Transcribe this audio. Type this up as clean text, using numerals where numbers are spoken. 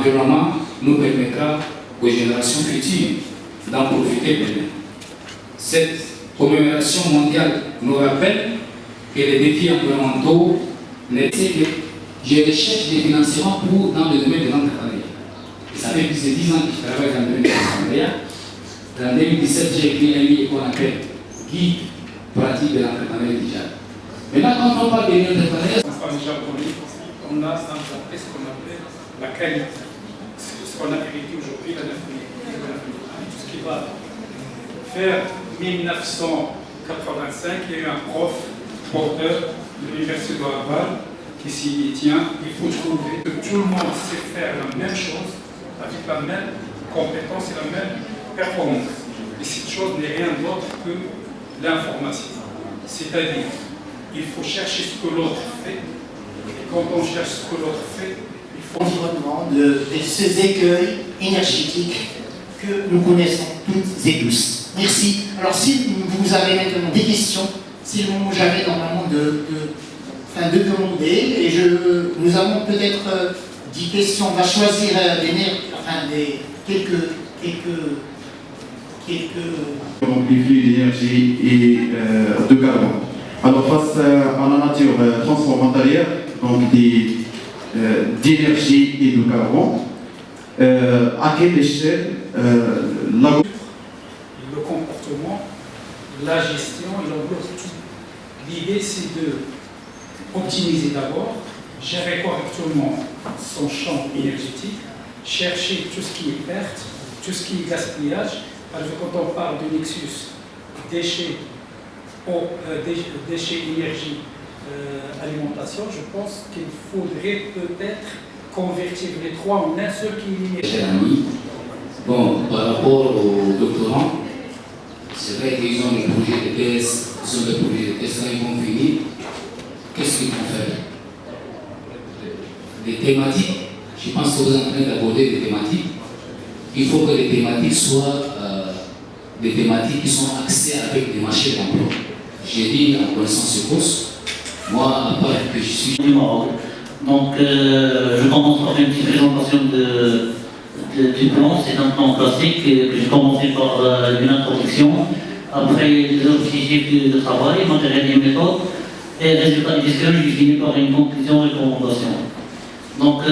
l'environnement nous permettra aux générations futures d'en profiter pleinement. Cette commémoration mondiale nous rappelle que les défis environnementaux n'étaient que je recherche des financements dans le domaine de l'entrepreneuriat. Ça fait plus de 10 ans que je travaille dans le domaine de l'entrepreneuriat. En 2017, j'ai écrit un livre qu'on appelle Guide pratique de l'entrepreneuriat digital. Maintenant, quand on parle de l'entrepreneuriat, on a implanté ce qu'on appelle la qualité. Ce qu'on a hérité aujourd'hui, la 9000. Tout ce qui va faire 1985, il y a eu un prof, porteur de l'université de Harvard, qui s'y tient. Il faut trouver que tout le monde sait faire la même chose, avec la même compétence et la même performance. Et cette chose n'est rien d'autre que l'information. C'est-à-dire, il faut chercher ce que l'autre fait. Et quand on cherche ce que l'autre fait, il faut... Environnement de ces écueils énergétiques que nous connaissons toutes et tous. Merci. Alors si vous avez maintenant des questions, c'est le moment jamais normalement de demander. Et nous avons peut-être 10 questions. On va choisir quelques Donc les flux d'énergie et de carbone. Alors face à la nature transformatarière, donc d'énergie et de carbone, à quelle échelle le comportement, la gestion et l'englobe tout. L'idée c'est de optimiser d'abord, gérer correctement son champ énergétique, chercher tout ce qui est perte, tout ce qui est gaspillage. Parce que quand on parle de nexus, déchets, énergie, alimentation, je pense qu'il faudrait peut-être convertir les trois en un seul qui est l'énergie. Cher ami, bon, par rapport aux doctorants, c'est vrai qu'ils ont des projets de thèse, ils ont des projets de thèse, quand ils vont finir, qu'est-ce qu'ils vont faire? Des thématiques, je pense que vous êtes en train d'aborder des thématiques. Il faut que les thématiques soient des thématiques qui sont axées avec des marchés d'emploi. J'ai dit en connaissance de cause, moi, à part que je suis du Maroc. Donc, je commence par une petite présentation du plan. C'est un plan classique que j'ai commencé par une introduction, après les objectifs de travail, matériel et méthode, et résultat du discours, je finis par une conclusion et recommandation. Donc,